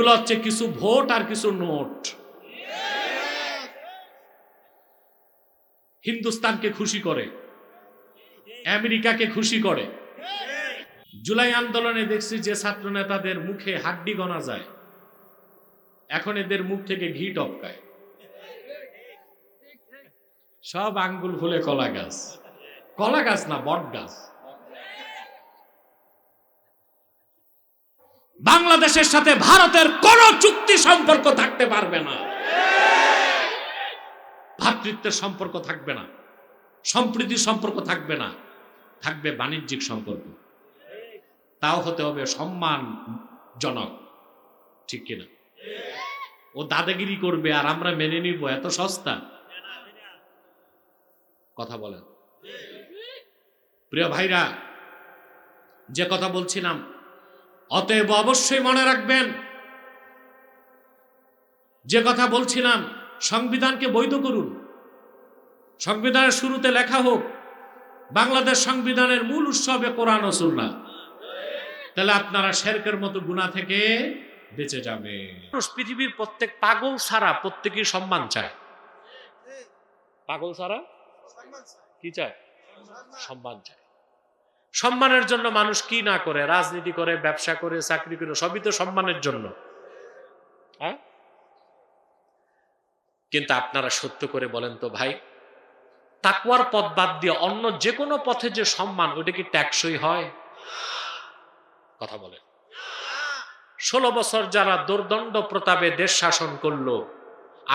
এগুলো হচ্ছে কিছু ভোট আর কিছু নোট। হিন্দুস্তানকে খুশি করে, আমেরিকাকে খুশি করে। জুলাই আন্দোলনে দেখছি যে ছাত্র নেতাদের মুখে হাড্ডি গনা যায়, এখন এদের মুখ থেকে ঘি টপকায়। সব আঙ্গুল ফুলে কলা গাছ, কলা গাছ না বট গাছ। বাংলাদেশের সাথে ভারতের কোন চুক্তি সম্পর্ক থাকতে পারবে না, ভ্রাতৃত্বের সম্পর্ক থাকবে না, সম্প্রীতির সম্পর্ক থাকবে না, থাকবে বাণিজ্যিক সম্পর্ক। তাও হতে হবে সম্মানজনক, ঠিক কিনা? ও দাদাগিরি করবে আর আমরা মেনে নিব, এত সস্তা? কথা বলেন। প্রিয় ভাইরা, যে কথা বলছিলাম, অতএব অবশ্যই মনে রাখবেন যে কথা বলছিলাম, সংবিধানকে বৈধ করুন। সংবিধানের শুরুতে লেখা হোক বাংলাদেশ সংবিধানের মূল উৎসবে কোরআন ও সুন্নাহ। তাহলে আপনারা শিরকের মতো গুনাহ থেকে বেঁচে যাবে। পৃথিবীর প্রত্যেক পাগল ছাড়া প্রত্যেকেই সম্মান চায়। পাগল ছাড়া কি চায়? সম্মান চায়। সম্মানের জন্য মানুষ কি না করে, রাজনীতি করে, ব্যবসা করে, চাকরি করে, সবই তো সম্মানের জন্য। হ্যাঁ, কিন্তু আপনারা সত্য করে বলেন তো ভাই, তাকওয়ার পথ বাদ দিয়ে অন্য যে কোনো পথে যে সম্মান, ওইটা কি ট্যাক্সই হয়? কথা বলেন। 16 বছর যারা দুর্দণ্ড প্রতাপে দেশ শাসন করলো,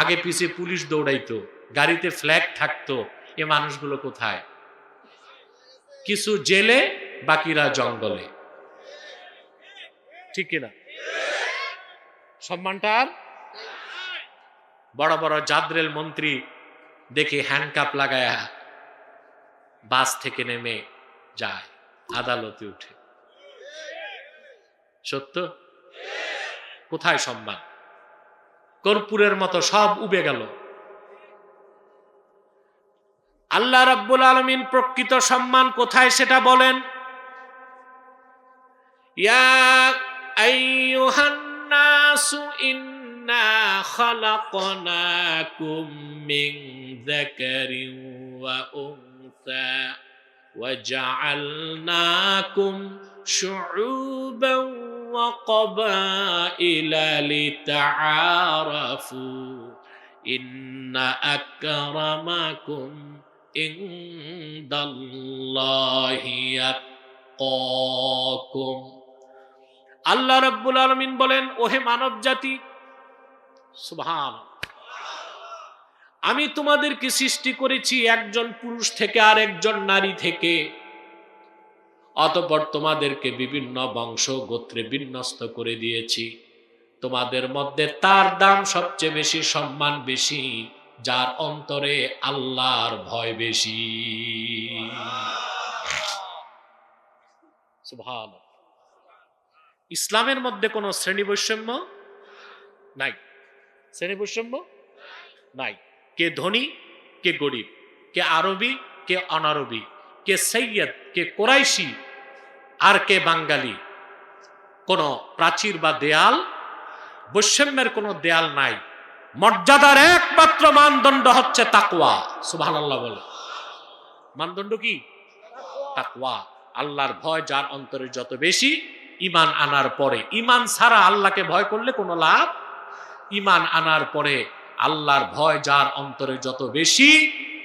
আগে পিছে পুলিশ দৌড়াইতো, গাড়িতে ফ্ল্যাগ থাকতো, এ মানুষগুলো কোথায়? কিছু জেলে, বাকিরা জঙ্গলে, ঠিক কিনা? সম্মানটা আর বড় বড় জাদরেল মন্ত্রী দেখে হ্যান্ডকাপ লাগায়া বাস থেকে নেমে যায়, আদালতে উঠে। সত্য? কোথায় সম্মান? কর্পূরের মতো সব উবে গেল। আল্লাহ রাব্বুল আলামিন প্রকৃত সম্মান কোথায় সেটা বলেন। ইয়া আইয়ুহান নাসু ইন্না খালাকনাকুম মিন যাকারিন ওয়া উনসা ওয়া জাআলনাকুম শুউবান ওয়া ক্বাবাইলা লিতাআরাফু ইন্না আকরামাকুম ইনদাল্লাহি আতকাকুম। আল্লাহ রাব্বুল আলামিন বলেন, ওহে মানব জাতি, সুবহানাল্লাহ, আমি তোমাদেরকে সৃষ্টি করেছি একজন পুরুষ থেকে আর একজন নারী থেকে, অতঃপর তোমাদেরকে বিভিন্ন বংশ গোত্রে বিন্যস্ত করে দিয়েছি। তোমাদের মধ্যে তার দাম সবচেয়ে বেশি, সম্মান বেশি, যার অন্তরে আল্লাহর ভয় বেশি। সুবহানাল্লাহ। ইসলামের মধ্যে কোনো শ্রেণী বৈষম্য নাই, শ্রেণী বৈষম্য নাই। কে ধনী, কে গরিব, কে আরবি, কে অনারবি, কে সৈয়দ, কে কোরাইশি, আর কে বাঙালি, কোন প্রাচীর বা দেয়াল, বৈষম্যের কোনো দেয়াল নাই। মর্যাদার একমাত্র মানদণ্ড হচ্ছে তাকওয়া। সুবহানাল্লাহ বলে। মানদণ্ড কি? তাকওয়া, আল্লাহর ভয় যার অন্তরে যত বেশি, ঈমান আনার পরে, ঈমান ছাড়া আল্লাহকে ভয় করলে কোনো লাভ, ঈমান আনার পরে আল্লাহর ভয় যার অন্তরে যত বেশি,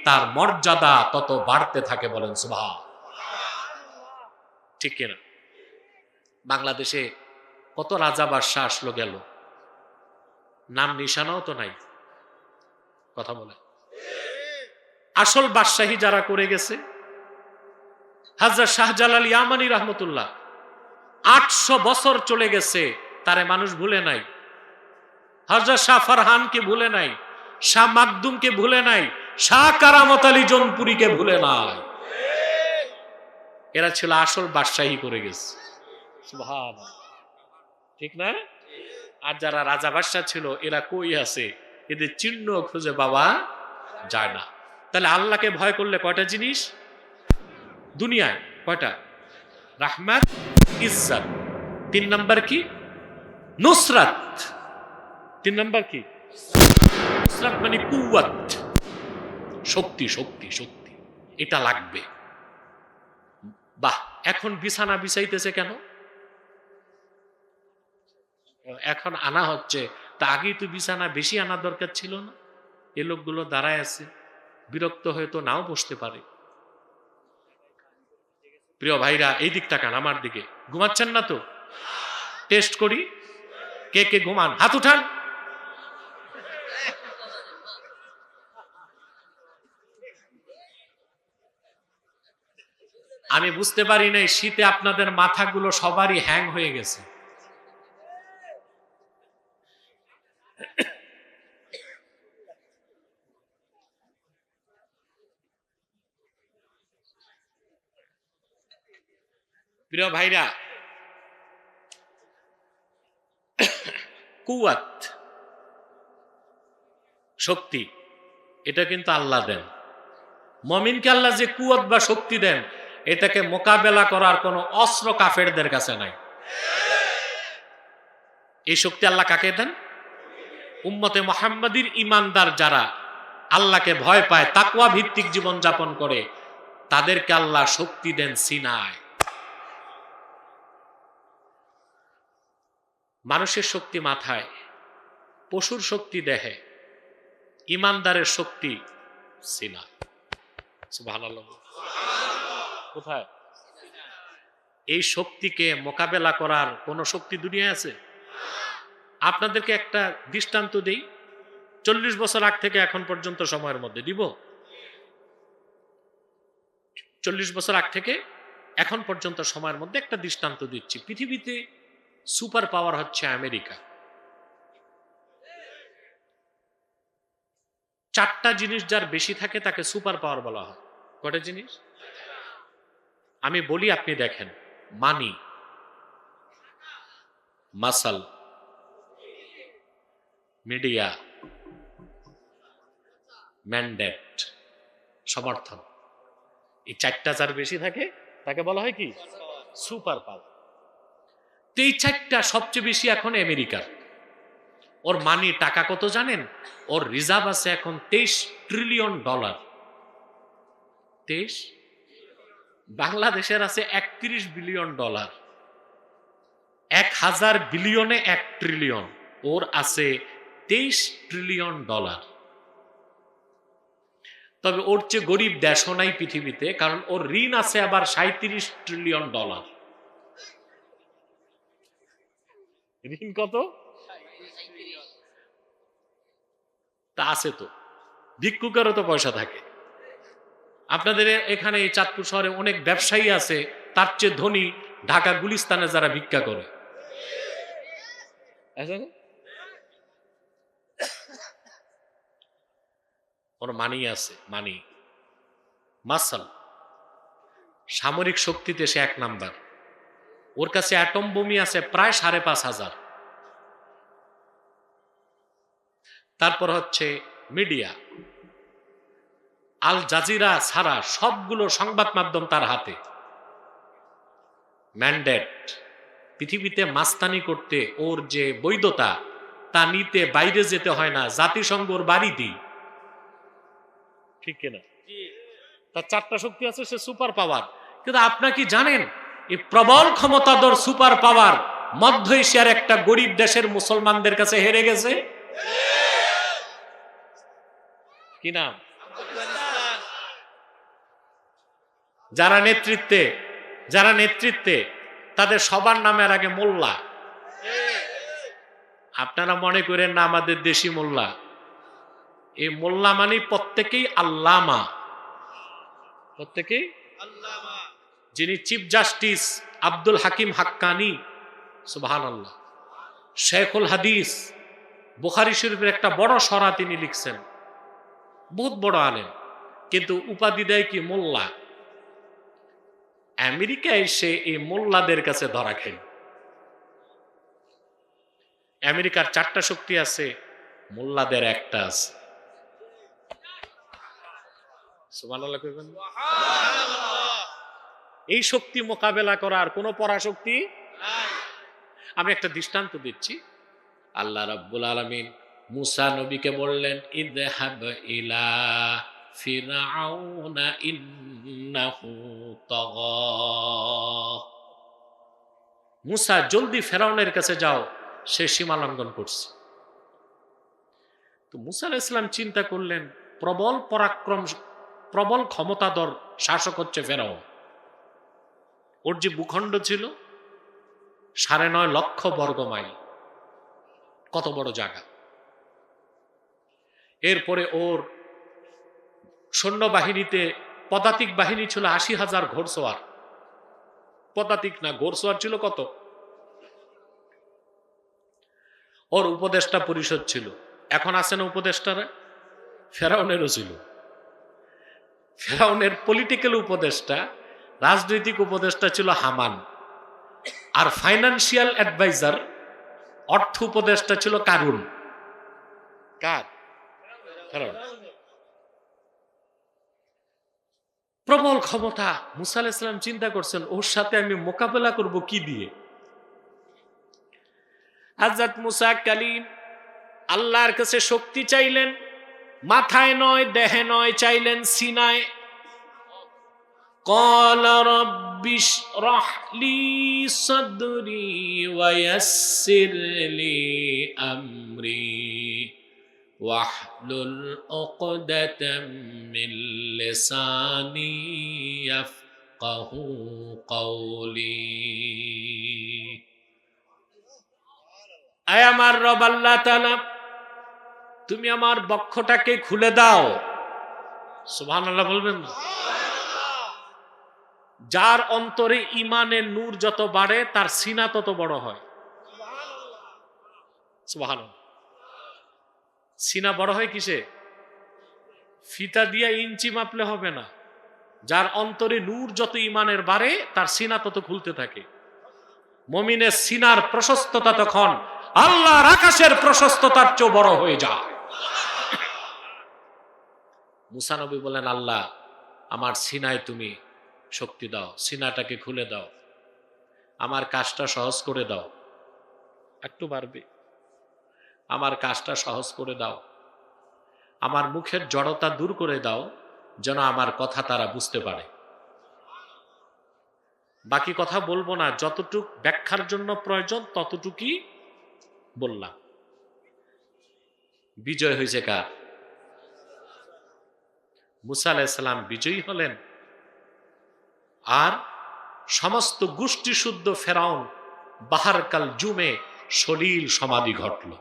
তার মর্যাদা তত বাড়তে থাকে। বলেন সুবহান। ঠিক কিনা? বাংলাদেশে কত রাজা বাদশাহ আসলো গেল, নাম নিশানাও তো নাই। কথা বলে। আসল বাদশাহী যারা করে গেছে, হযরত শাহজালাল ইয়ামানি রহমতুল্লাহ, 800 বছর চলে গেছে, তারে মানুষ ভুলে নাই। হযরত শাহ ফারহানকে ভুলে নাই, শাহ মাকদুমকে ভুলে নাই, শাহ কারামত আলী জৌনপুরীকে ভুলে নাই। এরা ছিল আসল বাদশাহী করে গেছে। সুবহানাল্লাহ, ঠিক না? আর যারা রাজা বাদশাহ ছিল, এরা কই আছে? এদের চিহ্ন খুঁজে পাওয়া যায় না। তাহলে আল্লাহকে ভয় করলে কয়টা জিনিস দুনিয়ায়? কয়টা? রাহমাত, ইজ্জত। 3 নাম্বার কি? নুসরাত। তিন নাম্বার কি? নুসরাত মানে কুওয়াত, শক্তি শক্তি শক্তি, এটা লাগবে। বাহ, এখন বিছানা বিছাইতেছে কেন? এখন আনা হচ্ছে, তা আগেই তো বিছানা বেশি আনা দরকার ছিল না? এ লোকগুলো দাঁড়ায় আছে, বিরক্ত হয়ে তো নাও বসতে পারে। প্রিয় ভাইরা, এই দিক তাকান আমার দিকে। ঘুমাচ্ছেন না তো? টেস্ট করি, কে কে ঘুমান হাত উঠান। আমি বুঝতে পারি নাই শীতে আপনাদের মাথাগুলো সবারই হ্যাং হয়ে গেছে। প্রিয় ভাইরা, কুওয়াত শক্তি, এটা কিন্তু আল্লাহ দেন। মুমিনকে আল্লাহ যে কুওয়াত বা শক্তি দেন, এটাকে মোকাবেলা করার কোনো অস্ত্র কাফেরদের কাছে নাই। এই শক্তি আল্লাহ কাকে দেন? উম্মতে মুহাম্মাদীর ঈমানদার যারা আল্লাহকে ভয় পায়, তাকওয়া ভিত্তিক জীবন যাপন করে, তাদেরকে আল্লাহ শক্তি দেন সিনায়। মানুষের শক্তি মাথায়, পশুর শক্তি দেহে, ঈমানদারের শক্তি সিনায়। সুবহানাল্লাহ। কোথায়? এই শক্তিকে মোকাবেলা করার কোন শক্তি দুনিয়ায় আছে? আপনাদেরকে একটা দৃষ্টান্ত দেই, 40 বছর আগ থেকে এখন পর্যন্ত সময়ের মধ্যে দিব। 40 বছর আগ থেকে এখন পর্যন্ত সময়ের মধ্যে একটা দৃষ্টান্ত দিচ্ছি। পৃথিবীতে সুপার পাওয়ার হচ্ছে আমেরিকা। 4টা জিনিস যার বেশি থাকে তাকে সুপার পাওয়ার বলা হয়। কটা জিনিস? আমি বলি, আপনি দেখেন। মানি, মাসল, মিডিয়া, ম্যান্ডেট, সমর্থন। এই 4টা যার বেশি থাকে তাকে বলা হয় কি? Super power. তো এই 4টা সবচেয়ে বেশি এখন আমেরিকার। ওর মানি, টাকা কত জানেন? ওর রিজার্ভ আছে এখন $23 ট্রিলিয়ন। 23। বাংলাদেশের আছে $31 বিলিয়ন। 1000 বিলিয়নে 1 ট্রিলিয়ন, ওর আছে $23 ট্রিলিয়ন। তবে ওর চেয়ে গরিব দেশও নাই পৃথিবীতে, কারণ ওর ঋণ আছে আবার $37 ট্রিলিয়ন। ঋণ কত? তা আছে তো, ভিক্ষুকেরও তো পয়সা থাকে। আপনাদের এখানে এই চাঁদপুর শহরে অনেক ব্যবসায়ী আছে, তার চেয়ে ধনী ঢাকা গুলিস্তানে যারা ভিক্ষা করে। ওর মানি আছে, মানি, মাসল, সামরিক শক্তিতে সে 1 নাম্বার। ওর কাছে অ্যাটম বোমি আছে প্রায় 5,500। তারপর হচ্ছে মিডিয়া, আল জাজিরা ছাড়া সবগুলো সংবাদ মাধ্যম তার হাতে। ম্যান্ডেট, পৃথিবীতে মাস্তানি করতে ওর যে বৈধতা, তা নিতে বাইরে যেতে হয় না, জাতিসংঘর বাড়িতেই। ঠিক কিনা? তার 4টা শক্তি আছে, সে সুপার পাওয়ার। কিন্তু আপনারা কি জানেন, এই প্রবল ক্ষমতাধর সুপার পাওয়ার মধ্য এশিয়ার একটা গরিব দেশের মুসলমানদের কাছে হেরে গেছে? কি নাম? যারা নেতৃত্বে তাদের সবার নামের আগে মোল্লা। আপনারা মনে করেন না আমাদের দেশি মোল্লা। এই মোল্লা মানে প্রত্যেকেই আল্লামা, প্রত্যেকেই। যিনি চিফ জাস্টিস আব্দুল হাকিম হাক্কানি, সুবহানাল্লাহ, শেখুল হাদিস, বুখারী শরীফের একটা বড় সরা তিনি লিখছেন, বহুত বড় আলেম, কিন্তু উপাধি দেয় কি? মোল্লা। আমেরিকায় এসে এই মোল্লাদের কাছে ধরা খেল। আমেরিকার 4টা শক্তি আছে, মোল্লাদের একটা আছে। সুবহানাল্লাহ কইবেন। এই শক্তি মোকাবেলা করার কোনো পরাশক্তি নাই। আমি একটা দৃষ্টান্ত দিচ্ছি। আল্লাহ রাব্বুল আলামিন মুসা নবীকে বললেন, ইযহাব ইলা ফিরআউনা ইন্নাহু তাগা। মুসা, জলদি ফেরাউনের কাছে যাও, সে সীমা লঙ্ঘন করছে। তো মুসা আলাইহিস সালাম চিন্তা করলেন, প্রবল পরাক্রম, প্রবল ক্ষমতাধর শাসক হচ্ছে ফেরাউন। ওর যে ভূখণ্ড ছিল 9.5 লক্ষ বর্গ মাইল, কত বড় জায়গা। এরপরে ওর সৈন্যবাহিনীতে পদাতিক বাহিনী ছিল 80,000 ঘোড়সওয়ার। পদাতিক না, ঘোড়সওয়ার ছিল কত। ওর উপদেষ্টা পরিষদ ছিল, এখন আছে না উপদেষ্টারা, ফেরাউনেরও ছিল। ফেরাউনের পলিটিক্যাল উপদেষ্টা, রাজনৈতিক উপদেষ্টা ছিল হামান, আর ফাইন্যান্সিয়াল অ্যাডভাইজার, অর্থ উপদেষ্টা ছিল কারুন। কার? ফেরাউন। প্রবল ক্ষমতা। মুসা আলাইহিস সালাম চিন্তা করছেন, ওর সাথে আমি মোকাবেলা করব কি দিয়ে। হযরত মুসা কালিম আল্লাহর কাছে শক্তি চাইলেন, মাথায় নয়, দেহে নয়, চাইলেন সিনায়। قال رب اشرح لي صدري ويسر لي أمري واحلل عقدة من لساني يفقه قولي। আয় আমার রব আল্লাহ তাআলা, তুমি আমার বক্ষটাকে খুলে দাও। সুবহানাল্লাহ বলবেন না? যার অন্তরে ইমানের নূর যত বাড়ে তার সিনা তত বড় হয়। সুবহানাল্লাহ। সিনা বড় হয় কিসে? ফিতা দিয়া ইঞ্চি মাপলে হবে না। যার অন্তরে নূর যত ইমানের বাড়ে তার সিনা তত খুলতে থাকে। মুমিনের সিনার প্রশস্ততা তখন আল্লাহর আকাশের প্রশস্ততার চেয়ে বড় হয়ে যায়। মুসা নবী বলেন, আল্লাহ আমার সিনায় তুমি শক্তি দাও, সিনাটাকে খুলে দাও, আমার কাজটা সহজ করে দাও। একটু বাড়বে, আমার কাজটা সহজ করে দাও, আমার মুখের জড়তা দূর করে দাও, যেন আমার কথা তারা বুঝতে পারে। বাকি কথা বলবো না, যতটুক ব্যাখ্যার জন্য প্রয়োজন ততটুকুই বললাম। বিজয় হয়েছে কার? মুসা আলাইহিস সালাম বিজয়ী হলেন, আর সমস্ত গোষ্ঠী শুদ্ধ ফেরাউন বাহারকাল জুমে সলিল সমাধি ঘটল।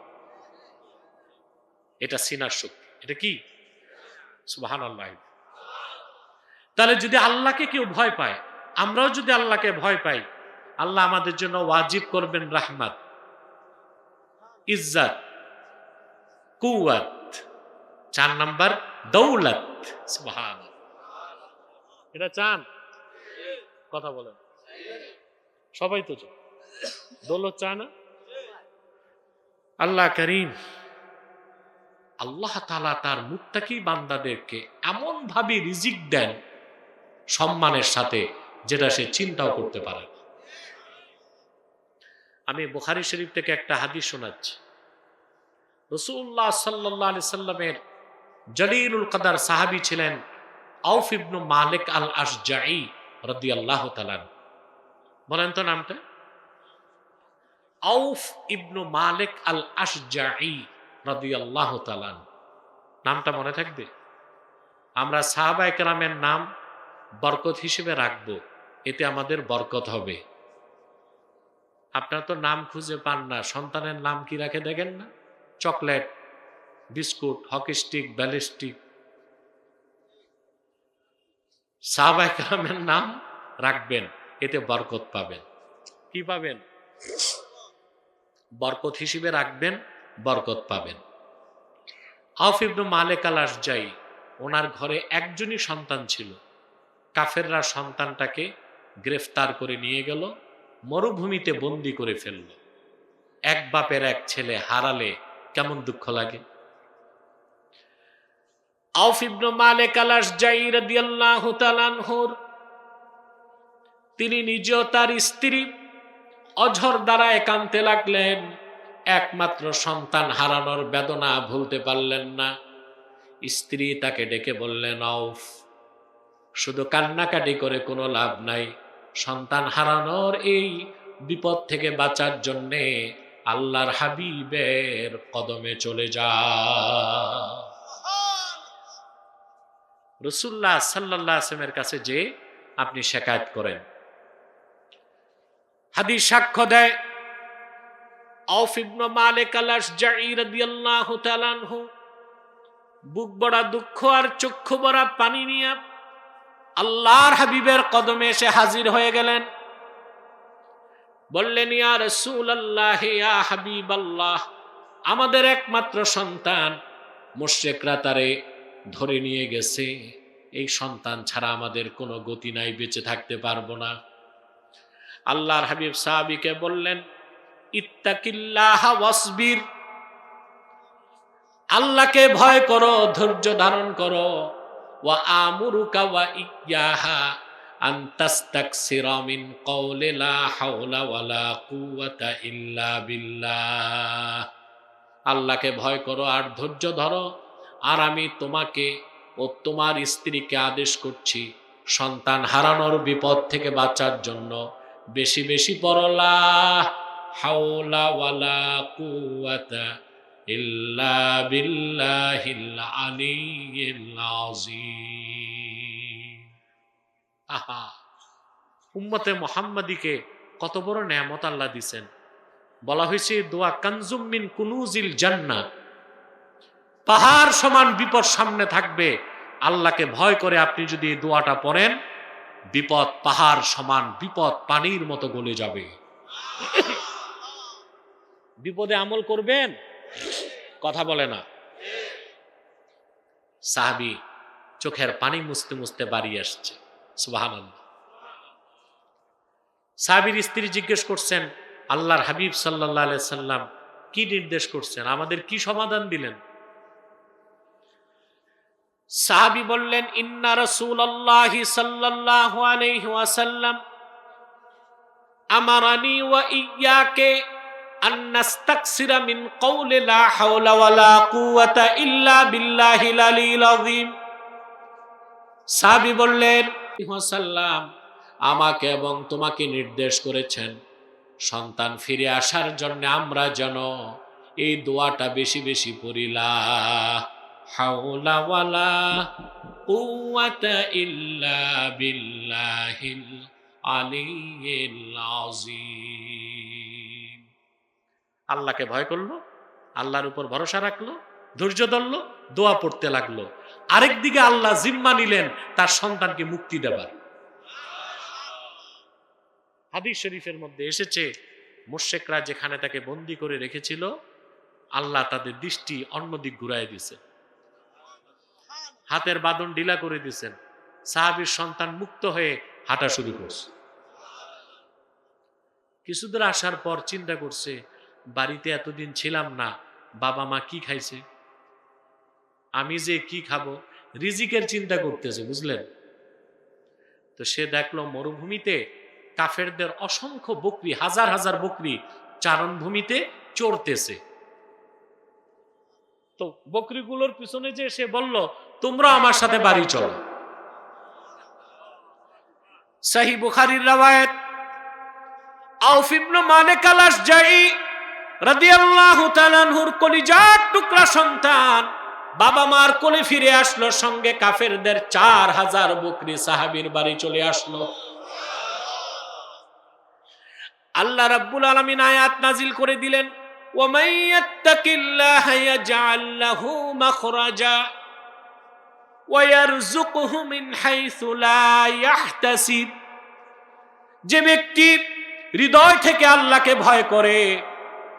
এটা সিনার শক্তি। এটা কি? সুবহানাল্লাহ। তাহলে যদি আল্লাহকে কেউ ভয় পায়, আমরাও যদি আল্লাহকে ভয় পাই, আল্লাহ আমাদের জন্য ওয়াজিব করবেন রাহমাত, ইজ্জত, কুওয়াত, 4 নাম্বার দৌলত। সুবহানাল্লাহ। এটা চান? কথা বলেন। সবাই তো চান, দৌলত চায় না? আল্লাহ করিম, আল্লাহ তাআলা তার মুত্তাকি বান্দাদেরকে এমন ভাবে রিজিক দেন সম্মানের সাথে, যেটা সে চিন্তাও করতে পারে না। আমি বুখারী শরীফ থেকে একটা হাদিস শোনাচ্ছি। রাসূলুল্লাহ সাল্লাল্লাহু আলাইহি সাল্লামের জলিলুল কদর সাহাবী ছিলেন আউফ ইবনে মালিক আল আশজাঈ রাদিয়াল্লাহু তাআলা। বলেন তো নামটা? আউফ ইবনে মালিক আল আশজাঈ রাদিয়াল্লাহু তাআলা। নামটা মনে থাকবে? আমরা সাহাবায়ে কেরামের নাম বরকত হিসেবে রাখবো, এতে আমাদের বরকত হবে। আপনারা তো নাম খুঁজে পান না, সন্তানের নাম কি রাখে দেখেন না? Chocolate, biscuit, hockey stick, ballistic. সাহাবায়ে কেরামের নাম রাখবেন, এতে বরকত পাবেন। কি পাবেন? বরকত হিসেবে রাখবেন, বরকত পাবেন। আউফ ইবনে মালিক আল আশজাঈ, ওনার ঘরে একজনই সন্তান ছিল। কাফেররা সন্তানটাকে গ্রেফতার করে নিয়ে গেল, মরুভূমিতে বন্দী করে ফেলল। এক বাপের এক ছেলে হারালে কেমন দুঃখ লাগে। আউফ ইবনে মালিক আল আশজাঈ রাদিয়াল্লাহু তাআলা আনহুর, তিনি নিজেও তার স্ত্রী অঝর দ্বারা একান্তে লাগলেন। একমাত্র সন্তান হারানোর বেদনা ভুলতে পারলেন না। স্ত্রী তাকে ডেকে বললেন, আউফ, শুধু কান্নাকাটি করে কোনো লাভ নাই। সন্তান হারানোর এই বিপদ থেকে বাঁচার জন্যে আল্লাহর হাবিবের কদমে চলে যা। রাসূলুল্লাহ সাল্লাল্লাহু আলাইহি ওয়াসাল্লামের কাছে যে আপনি শিকায়ত করেন। হাদিস সাক্ষ্য দেয়, আউফ ইবনে মালিক আল-আশজাঈ রাদিয়াল্লাহু তাআলা আনহু বুক ভরা দুঃখ আর চক্ষু ভরা পানি নিয়ে আল্লাহর হাবিবের কদমে এসে হাজির হয়ে গেলেন। বললেন, ইয়া রাসূলুল্লাহ, ইয়া হাবিবাল্লাহ, আমাদের একমাত্র সন্তান মুশরিকরা তারে ধরে নিয়ে গেছে। এই সন্তান ছাড়া আমাদের কোনো গতি নাই, বেঁচে থাকতে পারবো না। আল্লাহর হাবিব সাহাবীকে বললেন, ইত্তাকিল্লাহ ওয়াসবির, আল্লাহকে ভয় করো, ধৈর্য ধারণ করো। ওয়া আমুরুকা ওয়া ইয়াহা আন তাস্তাকসিরা মিন কওলি লা হাওলা ওয়ালা কুওয়াতা ইল্লা বিল্লাহ। আল্লাহকে ভয় করো আর ধৈর্য ধরো। আর আমি তোমাকে ও তোমার স্ত্রীকে আদেশ করছি, সন্তান হারানোর বিপদ থেকে বাঁচার জন্য বেশি বেশি পড়ো লা হাওলা ওয়ালা কুওয়াতা ইল্লা বিল্লাহিল আলিয়্যিল আযীম। আহা, উম্মতে মুহাম্মাদীকে কত বড় নেয়ামত আল্লাহ দিবেন। বলা হয়েছে দোয়া কানজুম মিন কুনুজিল জান্নাহ, পাহাড় সমান বিপদ সামনে থাকবে। আল্লাহকে ভয় করে আপনি যদি এই দোয়াটা পড়েন, বিপদ পাহাড় সমান, বিপদ পানির মতো গলে যাবে। বিপদে আমল করবেন, কথা বলে না। সাহাবী চোখের পানি মুছতে মুছতে বাড়ি আসছে। সুবহানাল্লাহ। সাহাবীর স্ত্রী জিজ্ঞেস করছেন, আল্লাহর হাবিব সাল্লাল্লাহু আলাইহি সাল্লাম কি নির্দেশ করছেন, আমাদের কি সমাধান দিলেন? সাহাবী বললেন, ইন্না রাসূলুল্লাহি সাল্লাল্লাহু আলাইহি ওয়াসাল্লাম আমারানি ওয়া ইয়াকে আন নাস্তাকসিরা মিন কওলি লা হাওলা ওয়ালা কুওয়াতা ইল্লা বিল্লাহিল আলিয়্যিল আযীম। সাহাবী বললেন, সাল্লাম আমাকে এবং তোমাকে নির্দেশ করেছেন সন্তান ফিরে আসার জন্য আমরা যেন এই দোয়াটা বেশি বেশি পড়ি, লা হাওলা ওয়ালা কুওয়াতা ইল্লা বিল্লাহিল আলিয়্যিল আযীম। আল্লাহকে ভয় করলো, আল্লাহর উপর ভরসা রাখলো, ধৈর্য ধরলো, দোয়া পড়তে লাগলো। আরেকদিকে আল্লাহ জিম্মা নিলেন তার সন্তানকে মুক্তি দেবার। হাদিস শরীফের মধ্যে এসেছে, মুশরিকরা যেখানে তাকে বন্দী করে রেখেছিল, আল্লাহ তাদের দৃষ্টি অন্যদিক ঘুরাই দিয়েছে, হাতের বাঁধন ঢিলা করে দিয়েছেন। সাহাবীর সন্তান মুক্ত হয়ে হাঁটা শুরু করছে। কিছুদূর আসার পর চিন্তা করছে, বাড়িতে এতদিন ছিলাম না, বাবা মা কি খাইছে, আমি যে কি খাবো, রিজিকের চিন্তা করতেছে, বুঝলেন? তো সে দেখলো মরুভূমিতে কাফেরদের অসংখ্য বকরি, হাজার হাজার বকরি চারণভূমিতে চড়তেছে। তো বকরিগুলোর পিছনে যে সে বলল, তোমরা আমার সাথে বাড়ি চলো। সহিহ বুখারীর রওয়ায়াত, আউফ ইবনে মালিক আল-আশজাঈ রাদিয়াল্লাহু তাআলা আনহুর কলিজার টুকরা সন্তান বাবা মার কোলে ফিরে আসলো, সঙ্গে কাফেরদের 4000 বকরি সাহাবীর বাড়ি চলে আসলো। আল্লাহ রাব্বুল আলামিন আয়াত নাজিল করে দিলেন, ওয়া মান ইয়াত্তাকিল্লাহা ইয়াজআল লাহু মাখরাজা ওয়া ইয়ারযুকহু মিন হাইসু লা ইয়াহতাসিব। যে ব্যক্তি হৃদয় থেকে আল্লাহকে ভয় করে,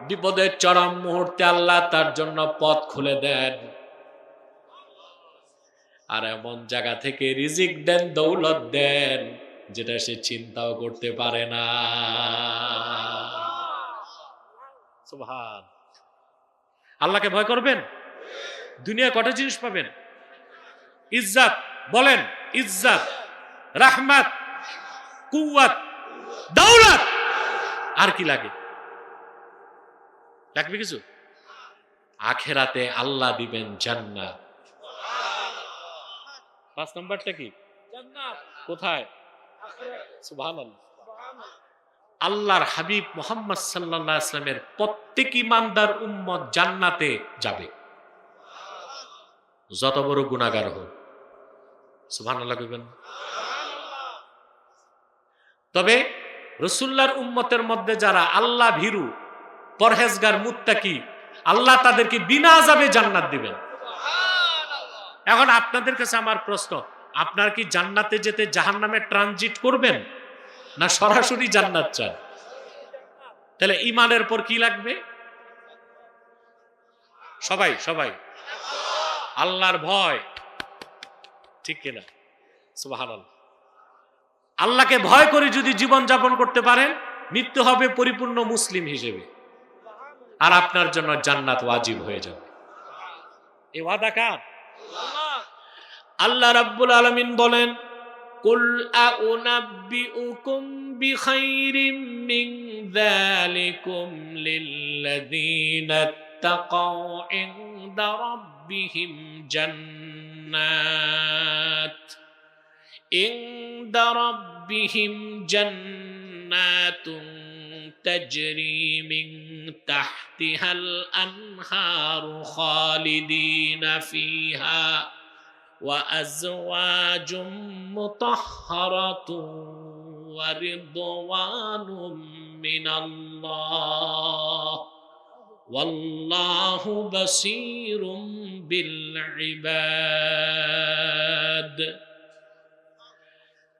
বিপদের চরম মুহূর্তে আল্লাহ তার জন্য পথ খুলে দেন, আর এমন জায়গা থেকে রিজিক দেন, দৌলত দেন, যেটা সে চিন্তাও করতে পারে না। সুবহান। আল্লাহকে ভয় করবেন, দুনিয়া কটা জিনিস পাবেন? ইজ্জত, বলেন ইজ্জত, রাহমাত, কুওয়াত, দৌলত, আর কি লাগে? লাগবে কিছু? আখেরাতে আল্লাহ দিবেন জান্নাত। 5 নাম্বারটা কি? জান্নাত। কোথায়? সুবহানাল্লাহ। আল্লাহর হাবিব মুহাম্মদ সাল্লাল্লাহু আলাইহি ওয়াসাল্লামের প্রত্যেক ইমানদার উম্মত জান্নাতে যাবে, যত বড় গুনাহগার হোক। সুবহানাল্লাহ কইবেন। তবে রাসূলুল্লাহর উম্মতের মধ্যে যারা আল্লাহ ভীরু, পরহেজগার, মুত্তাকি, আল্লাহ তাদেরকে বিনা আযাবে জান্নাত দিবেন। এখন আপনাদের কাছে আমার প্রশ্ন, আপনার কি জান্নাতে যেতে জাহান্নামে ট্রানজিট করবেন না সরাসরি জান্নাত চান? তাহলে ঈমানের পর কি লাগবে? সবাই সবাই আল্লাহর ভয়, ঠিক কিনা? সুবহানাল্লাহ। আল্লাহকে ভয় করে যদি জীবন যাপন করতে পারেন, মৃত্যু হবে পরিপূর্ণ মুসলিম হিসেবে, আর আপনার জন্য জান্নাত ওয়াজিব হয়ে যাবে। এই ওয়াদা কার? আল্লাহ রাব্বুল আলামিন বলেন, কুল আউনাব্বিউকুম বিখাইরিম মিন যালিকুম লিল্লাযীনা তাকাউ ইনদা রাব্বিহিম জান্নাত তাজরি মিন তাহতিহাল আনহারু খালিদিনা ফিহা وأزواج مطهرة ورضوان من الله والله بصير بالعباد।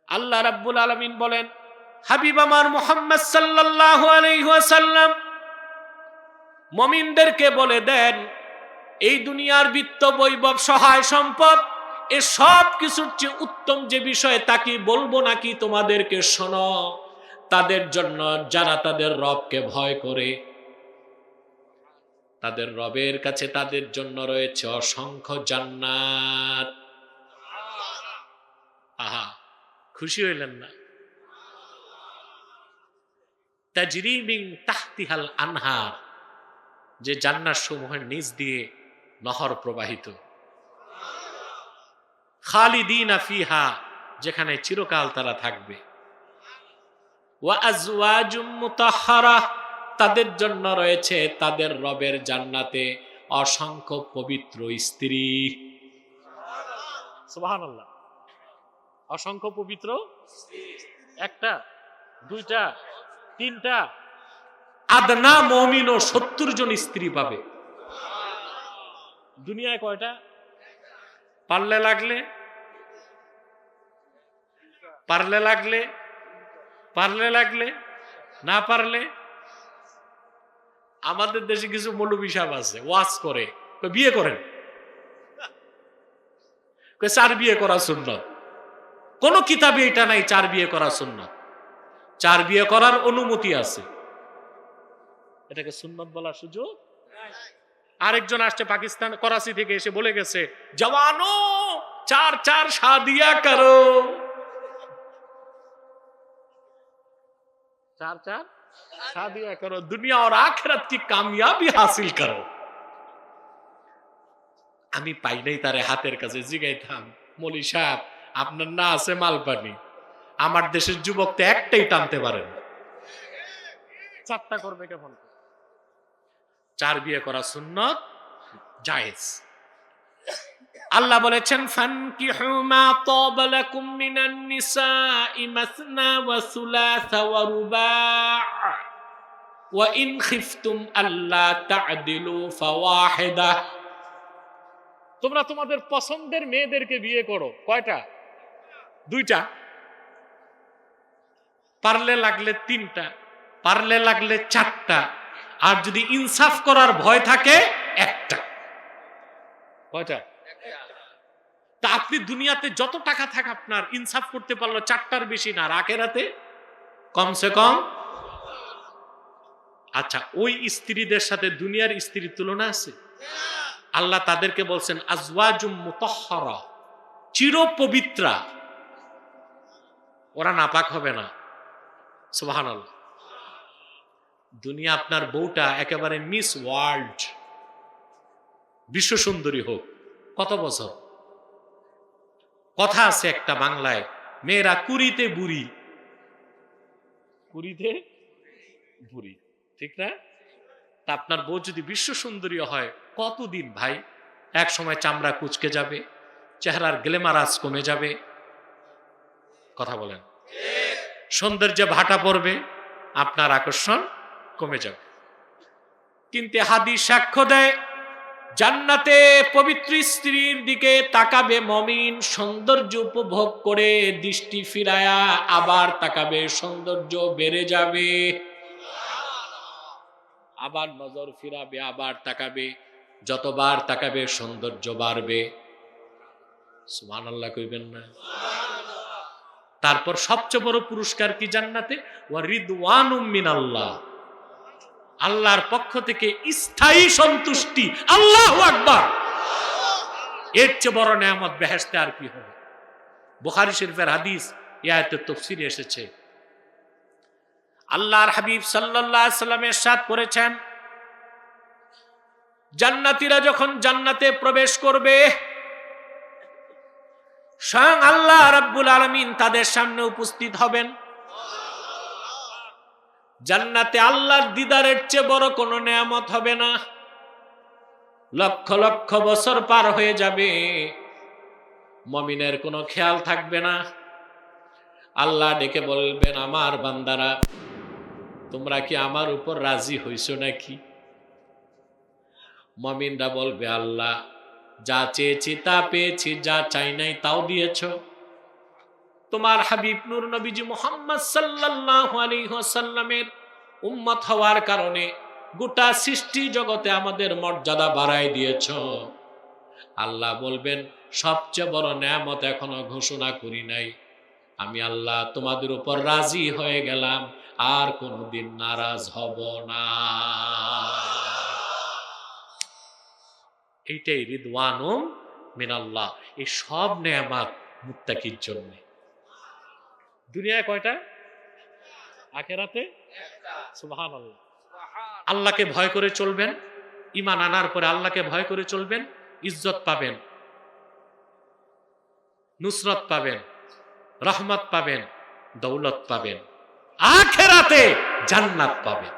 আল্লাহ রাব্বুল আলামিন বলেন, হাবিব আমার মুহাম্মদ সাল্লাল্লাহু আলাইহি ওয়াসাল্লাম মুমিনদেরকে বলে দেন, এই দুনিয়ার বিত্ত, বৈভব, সহায় সম্পদ, এ সব কিছুর চেয়ে উত্তম যে বিষয় তা কি বলবো নাকি তোমাদেরকে? শোনো, তাদের জন্য যারা তাদের রবকে ভয় করে, তাদের রবের কাছে তাদের জন্য রয়েছে অসংখ্য জান্নাত। আহা, খুশি হইলেন না? তাজরি মিন তাহতিহাল আনহার, যে জান্নাত সমূহের নিচ দিয়ে নহর প্রবাহিত। খালিদিনা ফিহা, যেখানে চিরকাল তারা থাকবে। ওয়া আজওয়াজুম মুতাহহারা, তাদের জন্য রয়েছে তাদের রবের জান্নাতে অসংখ্য পবিত্র স্ত্রী। সুবহানাল্লাহ। অসংখ্য পবিত্র, একটা, দুইটা, তিনটা, আদনা মুমিনও 70 জন স্ত্রী পাবে। দুনিয়ায় কয়টা? পারলে লাগলে পারলে লাগলে পারলে লাগলে না পারলে। আমাদের দেশে কিছু মৌলবী সাহেব আছে, ওয়াজ করে, বিয়ে করেন, 4 বিয়ে করা সুন্নাত। কোন কিতাবে এটা নাই 4 বিয়ে করা সুন্নাত। 4 বিয়ে করার অনুমতি আছে, এটাকে সুন্নাত বলার সুযোগ নাই। আরেকজন আসছে পাকিস্তান, করাচি থেকে এসে বলে গেছে, জওয়ানো 4 শাদিয়া করো, 4 शादियां करो, दुनिया और आखिरत की कामयाबी हासिल करो। আমি পাই নাই তারে হাতের কাছে, জিগাইতাম, মৌলী সাহেব আপনার না আছে মালপানি, আমার দেশের যুবক তো একটাই টানতে পারে না, 4টা করবে কেমন? 4 বিয়ে করা সুন্নত, জায়েজ। আল্লাহ বলেছেন, ফানকিহু মা তাবা লাকুম মিনান নিসাই মাসনা ওয়া সুলাসা ওয়া রুবা' ওয়া ইন খিফতুম আল্লা তা'দিলু ফাওয়াহিদা। তোমরা তোমাদের পছন্দের মেয়েদেরকে বিয়ে করো। কয়টা? 2টা, পারলে লাগলে 3টা, পারলে লাগলে 4টা, আর যদি ইনসাফ করার ভয় থাকে 1টা। কয়টা? তা আপনি দুনিয়াতে যত টাকা থাকে আপনার, ইনসাফ করতে পারলো 4টার বেশি না, আখিরাতে কমসে কম। আচ্ছা, ওই স্ত্রীদের সাথে দুনিয়ার স্ত্রীর তুলনা আছে? আল্লাহ তাদেরকে বলছেন আজওয়াজুম মুতাহহারা, চির পবিত্রা, ওরা নাপাক হবে না। সুবহানাল্লাহ। দুনিয়া আপনার বউটা একেবারে মিস ওয়ার্ল্ড, বিশ্ব সুন্দরী হোক, কত বছর? কথা আছে একটা বাংলায়, মেয়েরা কুড়িতে বুড়ি, কুড়িতে বুড়ি, ঠিক না? তা আপনার বউ যদি বিশ্ব সুন্দরী হয়, কতদিন ভাই? এক সময় চামড়া কুচকে যাবে, চেহারার গ্ল্যামারাস কমে যাবে, কথা বলেন, সৌন্দর্যে ভাটা পড়বে, আপনার আকর্ষণ কমে যাবে। কিন্তু হাদিস সাক্ষ্য দেয়, জান্নাতে পবিত্র স্ত্রীর দিকে তাকাবে মমিন, সৌন্দর্য উপভোগ করে দৃষ্টি ফিরায়া আবার তাকাবে, সৌন্দর্য বেড়ে যাবে, আবার নজর ফিরাবে, আবার তাকাবে, যতবার তাকাবে সৌন্দর্য বাড়বে। সুবহানাল্লাহ কইবেন না? তারপর সবচেয়ে বড় পুরস্কার কি জান্নাতে? ওয়া রিদওয়ানুম মিনাল্লাহ, আল্লাহর পক্ষ থেকে স্থায়ী সন্তুষ্টি। আল্লাহু আকবার! এর চেয়ে বড় নেয়ামত বেহেশতে আর কি হবে? বুখারী শরীফের হাদিস, এই আয়াতের তাফসীরে এসেছে, আল্লাহর হাবিব সাল্লাল্লাহু আলাইহি সাল্লাম ইরশাদ করেছেন, জান্নাতীরা যখন জান্নাতে প্রবেশ করবে, স্বয়ং আল্লাহ রাব্বুল আলামিন তাদের সামনে উপস্থিত হবেন। জান্নাতে আল্লাহর দিদারের চেয়ে বড় কোনো নেয়ামত হবে না। লক্ষ লক্ষ বছর পার হয়ে যাবে, মুমিনের কোনো খেয়াল থাকবে না। আল্লাহ ডেকে বলবেন, আমার বান্দারা, তোমরা কি আমার উপর রাজি হইছো নাকি? মুমিনরা বলবে, আল্লাহ, যা চেয়েছি তা পেয়েছি, যা চাই নাই তাও দিয়েছ। তোমার হাবিব নূর নবীজি মুহাম্মদ সাল্লাল্লাহু আলাইহি ওয়াসাল্লামের উম্মত হওয়ার কারণে গোটা সৃষ্টি জগতে আমাদের মর্যাদা বাড়ায় দিয়েছ। আল্লাহ বলবেন, সবচেয়ে বড় নেয়ামত এখনো ঘোষণা করি নাই। আমি আল্লাহ তোমাদের উপর রাজি হয়ে গেলাম, আর কোনদিন নারাজ হব না। এইটাই রিদওয়ানুম মিনাল্লাহ। এই সব নেয়ামত মুত্তাকির জন্য। দুনিয়ায় কয়টা? আখিরাতে সুবহানাল্লাহ। আল্লাহকে ভয় করে চলবেন, ঈমান আনার পরে আল্লাহকে ভয় করে চলবেন, ইজ্জত পাবেন, নুসরত পাবেন, রহমত পাবেন, দৌলত পাবেন, আখিরাতে জান্নাত পাবেন।